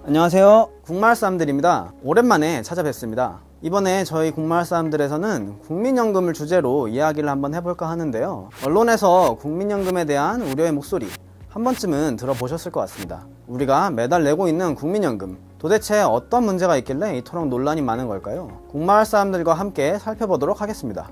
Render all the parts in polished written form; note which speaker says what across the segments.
Speaker 1: 안녕하세요, 국마을사람들입니다. 오랜만에 찾아뵙습니다. 이번에 저희 국마을사람들에서는 국민연금을 주제로 이야기를 한번 해볼까 하는데요, 언론에서 국민연금에 대한 우려의 목소리 한 번쯤은 들어보셨을 것 같습니다. 우리가 매달 내고 있는 국민연금, 도대체 어떤 문제가 있길래 이토록 논란이 많은 걸까요? 국마을사람들과 함께 살펴보도록 하겠습니다.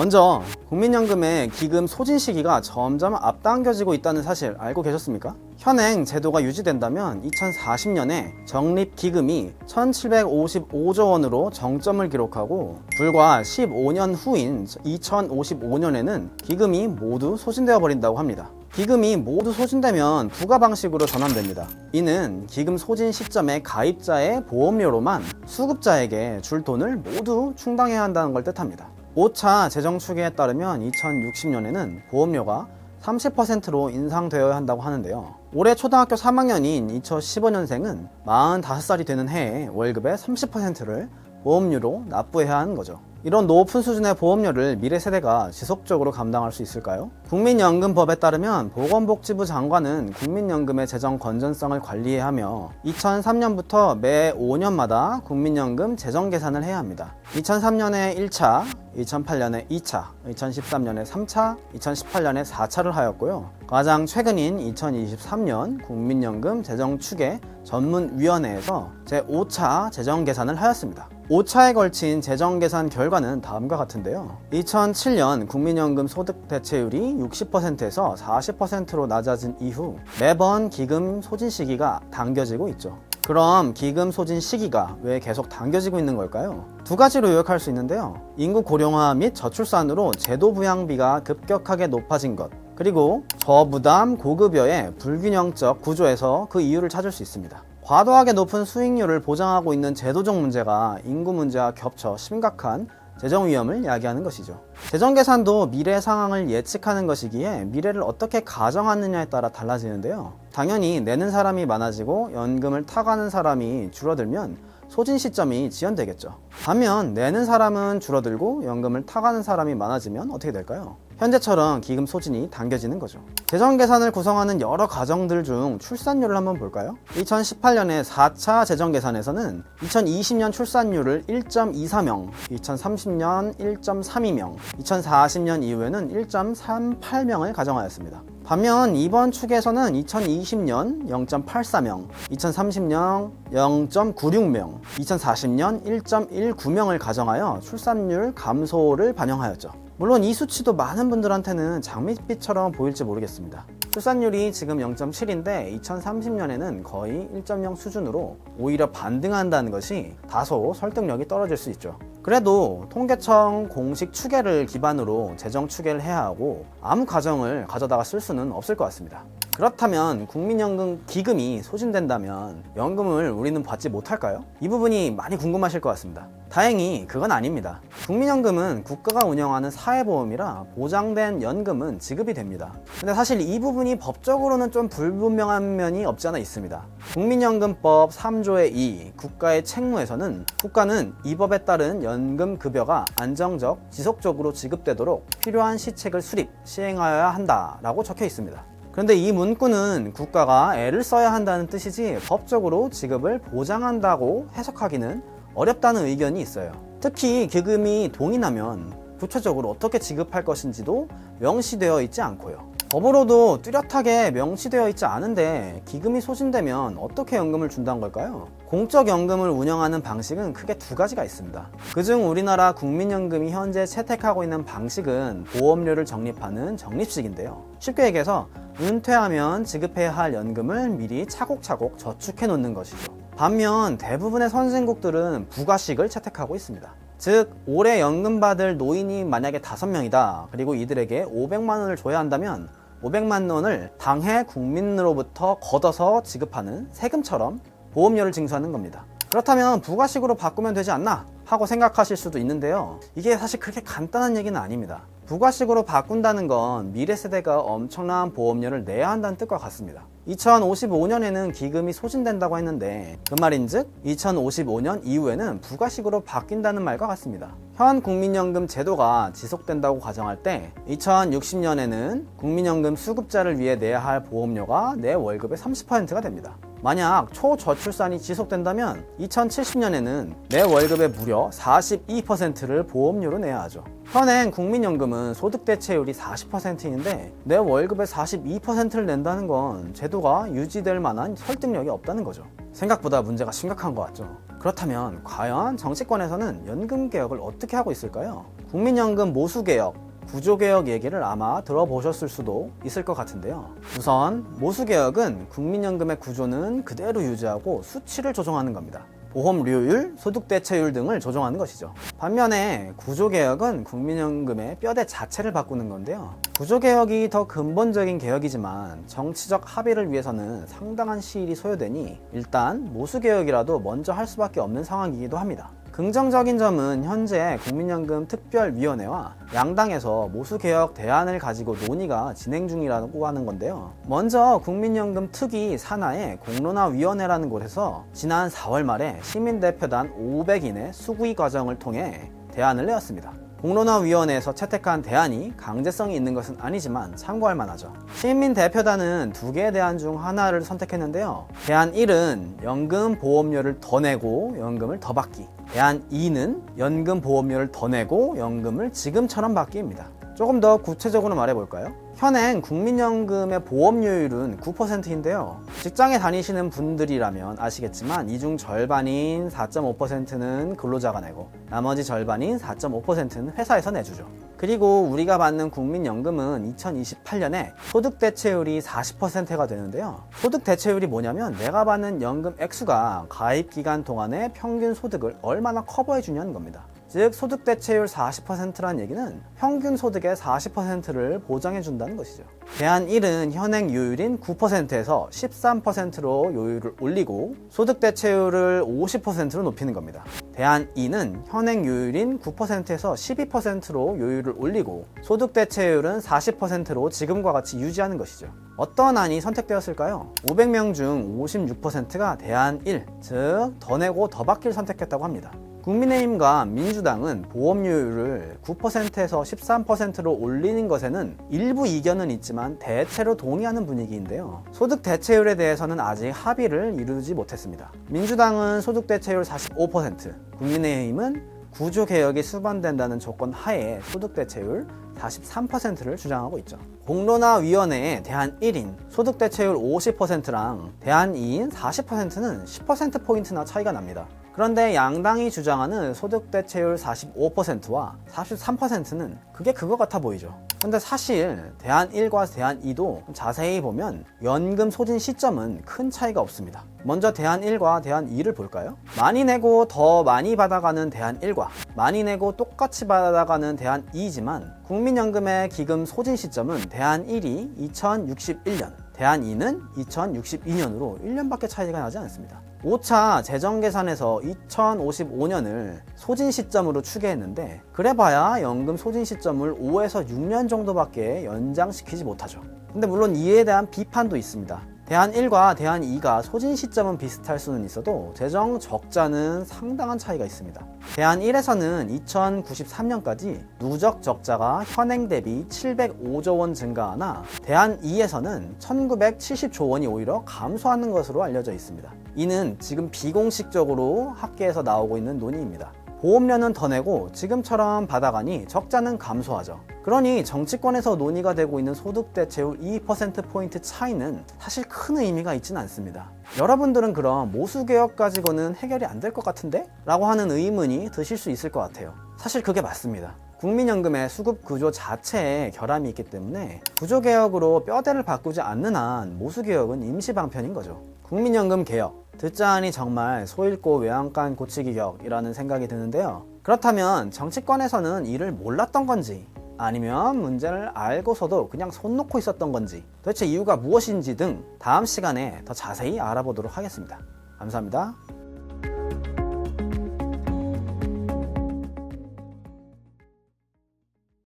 Speaker 1: 먼저 국민연금의 기금 소진 시기가 점점 앞당겨지고 있다는 사실 알고 계셨습니까? 현행 제도가 유지된다면 2040년에 적립기금이 1755조 원으로 정점을 기록하고 불과 15년 후인 2055년에는 기금이 모두 소진되어 버린다고 합니다. 기금이 모두 소진되면 부가 방식으로 전환됩니다. 이는 기금 소진 시점에 가입자의 보험료로만 수급자에게 줄 돈을 모두 충당해야 한다는 걸 뜻합니다. 5차 재정 추계에 따르면 2060년에는 보험료가 30%로 인상되어야 한다고 하는데요. 올해 초등학교 3학년인 2015년생은 45살이 되는 해에 월급의 30%를 보험료로 납부해야 하는 거죠. 이런 높은 수준의 보험료를 미래 세대가 지속적으로 감당할 수 있을까요? 국민연금법에 따르면 보건복지부 장관은 국민연금의 재정 건전성을 관리해야 하며 2003년부터 매 5년마다 국민연금 재정 계산을 해야 합니다. 2003년에 1차, 2008년에 2차, 2013년에 3차, 2018년에 4차를 하였고요. 가장 최근인 2023년 국민연금 재정추계 전문위원회에서 제5차 재정계산을 하였습니다. 5차에 걸친 재정계산 결과는 다음과 같은데요. 2007년 국민연금 소득 대체율이 60%에서 40%로 낮아진 이후 매번 기금 소진 시기가 당겨지고 있죠. 그럼 기금 소진 시기가 왜 계속 당겨지고 있는 걸까요? 두 가지로 요약할 수 있는데요. 인구 고령화 및 저출산으로 제도 부양비가 급격하게 높아진 것, 그리고 저부담 고급여의 불균형적 구조에서 그 이유를 찾을 수 있습니다. 과도하게 높은 수익률을 보장하고 있는 제도적 문제가 인구 문제와 겹쳐 심각한 재정 위험을 야기하는 것이죠. 재정 계산도 미래 상황을 예측하는 것이기에 미래를 어떻게 가정하느냐에 따라 달라지는데요. 당연히 내는 사람이 많아지고 연금을 타가는 사람이 줄어들면 소진 시점이 지연되겠죠. 반면 내는 사람은 줄어들고 연금을 타가는 사람이 많아지면 어떻게 될까요? 현재처럼 기금 소진이 당겨지는 거죠. 재정 계산을 구성하는 여러 과정들 중 출산율을 한번 볼까요? 2018년에 4차 재정 계산에서는 2020년 출산율을 1.24명, 2030년 1.32명, 2040년 이후에는 1.38명을 가정하였습니다. 반면 이번 축에서는 2020년 0.84명, 2030년 0.96명, 2040년 1.19명을 가정하여 출산율 감소를 반영하였죠. 물론 이 수치도 많은 분들한테는 장밋빛처럼 보일지 모르겠습니다. 출산율이 지금 0.7인데 2030년에는 거의 1.0 수준으로 오히려 반등한다는 것이 다소 설득력이 떨어질 수 있죠. 그래도 통계청 공식 추계를 기반으로 재정 추계를 해야 하고 아무 가정을 가져다가 쓸 수는 없을 것 같습니다. 그렇다면 국민연금 기금이 소진된다면 연금을 우리는 받지 못할까요? 이 부분이 많이 궁금하실 것 같습니다. 다행히 그건 아닙니다. 국민연금은 국가가 운영하는 사회보험이라 보장된 연금은 지급이 됩니다. 근데 사실 이 부분이 법적으로는 좀 불분명한 면이 없지 않아 있습니다. 국민연금법 3조의 2 국가의 책무에서는 국가는 이 법에 따른 연금급여가 안정적, 지속적으로 지급되도록 필요한 시책을 수립, 시행하여야 한다라고 적혀 있습니다. 그런데 이 문구는 국가가 애를 써야 한다는 뜻이지 법적으로 지급을 보장한다고 해석하기는 어렵다는 의견이 있어요. 특히 기금이 동이 나면 구체적으로 어떻게 지급할 것인지도 명시되어 있지 않고요. 법으로도 뚜렷하게 명시되어 있지 않은데 기금이 소진되면 어떻게 연금을 준다는 걸까요? 공적 연금을 운영하는 방식은 크게 두 가지가 있습니다. 그중 우리나라 국민연금이 현재 채택하고 있는 방식은 보험료를 적립하는 적립식인데요. 쉽게 얘기해서 은퇴하면 지급해야 할 연금을 미리 차곡차곡 저축해 놓는 것이죠. 반면 대부분의 선진국들은 부가식을 채택하고 있습니다. 즉 올해 연금 받을 노인이 만약에 5명이다. 그리고 이들에게 500만 원을 줘야 한다면 500만 원을 당해 국민으로부터 걷어서 지급하는 세금처럼 보험료를 징수하는 겁니다. 그렇다면 부가식으로 바꾸면 되지 않나 하고 생각하실 수도 있는데요. 이게 사실 그렇게 간단한 얘기는 아닙니다. 부가식으로 바꾼다는 건 미래 세대가 엄청난 보험료를 내야 한다는 뜻과 같습니다. 2055년에는 기금이 소진된다고 했는데 그 말인즉 2055년 이후에는 부가식으로 바뀐다는 말과 같습니다. 현 국민연금 제도가 지속된다고 가정할 때 2060년에는 국민연금 수급자를 위해 내야 할 보험료가 내 월급의 30%가 됩니다. 만약 초저출산이 지속된다면 2070년에는 내 월급의 무려 42%를 보험료로 내야 하죠. 현행 국민연금은 소득 대체율이 40%인데 내 월급의 42%를 낸다는 건 제도가 유지될 만한 설득력이 없다는 거죠. 생각보다 문제가 심각한 것 같죠. 그렇다면 과연 정치권에서는 연금개혁을 어떻게 하고 있을까요? 국민연금 모수개혁, 구조개혁 얘기를 아마 들어보셨을 수도 있을 것 같은데요. 우선 모수개혁은 국민연금의 구조는 그대로 유지하고 수치를 조정하는 겁니다. 보험료율, 소득대체율 등을 조정하는 것이죠. 반면에 구조개혁은 국민연금의 뼈대 자체를 바꾸는 건데요. 구조개혁이 더 근본적인 개혁이지만 정치적 합의를 위해서는 상당한 시일이 소요되니 일단 모수개혁이라도 먼저 할 수밖에 없는 상황이기도 합니다. 긍정적인 점은 현재 국민연금 특별위원회와 양당에서 모수개혁 대안을 가지고 논의가 진행 중이라고 하는 건데요. 먼저 국민연금 특위 산하의 공론화위원회라는 곳에서 지난 4월 말에 시민대표단 500인의 수구의 과정을 통해 대안을 내었습니다. 공론화위원회에서 채택한 대안이 강제성이 있는 것은 아니지만 참고할 만하죠. 시민대표단은 두 개의 대안 중 하나를 선택했는데요. 대안 1은 연금 보험료를 더 내고 연금을 더 받기, 대안 2는 연금 보험료를 더 내고 연금을 지금처럼 받기입니다. 조금 더 구체적으로 말해볼까요? 현행 국민연금의 보험료율은 9%인데요. 직장에 다니시는 분들이라면 아시겠지만 이 중 절반인 4.5%는 근로자가 내고 나머지 절반인 4.5%는 회사에서 내주죠. 그리고 우리가 받는 국민연금은 2028년에 소득대체율이 40%가 되는데요. 소득대체율이 뭐냐면 내가 받는 연금 액수가 가입기간 동안의 평균 소득을 얼마나 커버해 주냐는 겁니다. 즉 소득대체율 40%란 얘기는 평균 소득의 40%를 보장해 준다는 것이죠. 대안 1은 현행 요율인 9%에서 13%로 요율을 올리고 소득대체율을 50%로 높이는 겁니다. 대안 2는 현행 요율인 9%에서 12%로 요율을 올리고 소득대체율은 40%로 지금과 같이 유지하는 것이죠. 어떤 안이 선택되었을까요? 500명 중 56%가 대안 1, 즉 더 내고 더 받기를 선택했다고 합니다. 국민의힘과 민주당은 보험료율을 9%에서 13%로 올리는 것에는 일부 이견은 있지만 대체로 동의하는 분위기인데요. 소득 대체율에 대해서는 아직 합의를 이루지 못했습니다. 민주당은 소득 대체율 45%, 국민의힘은 구조개혁이 수반된다는 조건 하에 소득 대체율 43%를 주장하고 있죠. 공론화위원회의 대안 1인 소득 대체율 50%랑 대안 2인 40%는 10%포인트나 차이가 납니다. 그런데 양당이 주장하는 소득대체율 45%와 43%는 그게 그거 같아 보이죠. 근데 사실 대안 1과 대안 2도 자세히 보면 연금 소진 시점은 큰 차이가 없습니다. 먼저 대안 1과 대안 2를 볼까요? 많이 내고 더 많이 받아가는 대안 1과 많이 내고 똑같이 받아가는 대안 2이지만 국민연금의 기금 소진 시점은 대안 1이 2061년, 대안 2는 2062년으로 1년밖에 차이가 나지 않습니다. 5차 재정계산에서 2055년을 소진 시점으로 추계했는데 그래봐야 연금 소진 시점을 5에서 6년 정도밖에 연장시키지 못하죠. 근데 물론 이에 대한 비판도 있습니다. 대안 1과 대안 2가 소진 시점은 비슷할 수는 있어도 재정 적자는 상당한 차이가 있습니다. 대안 1에서는 2093년까지 누적 적자가 현행 대비 705조 원 증가하나 대안 2에서는 1970조 원이 오히려 감소하는 것으로 알려져 있습니다. 이는 지금 비공식적으로 학계에서 나오고 있는 논의입니다. 보험료는 더 내고 지금처럼 받아가니 적자는 감소하죠. 그러니 정치권에서 논의가 되고 있는 소득대체율 2%포인트 차이는 사실 큰 의미가 있지는 않습니다. 여러분들은 그럼 모수개혁 가지고는 해결이 안 될 것 같은데? 라고 하는 의문이 드실 수 있을 것 같아요. 사실 그게 맞습니다. 국민연금의 수급 구조 자체에 결함이 있기 때문에 구조개혁으로 뼈대를 바꾸지 않는 한 모수개혁은 임시방편인 거죠. 국민연금 개혁, 듣자하니 정말 소잃고 외양간 고치기 격이라는 생각이 드는데요. 그렇다면 정치권에서는 이를 몰랐던 건지 아니면 문제를 알고서도 그냥 손 놓고 있었던 건지 도대체 이유가 무엇인지 등 다음 시간에 더 자세히 알아보도록 하겠습니다. 감사합니다.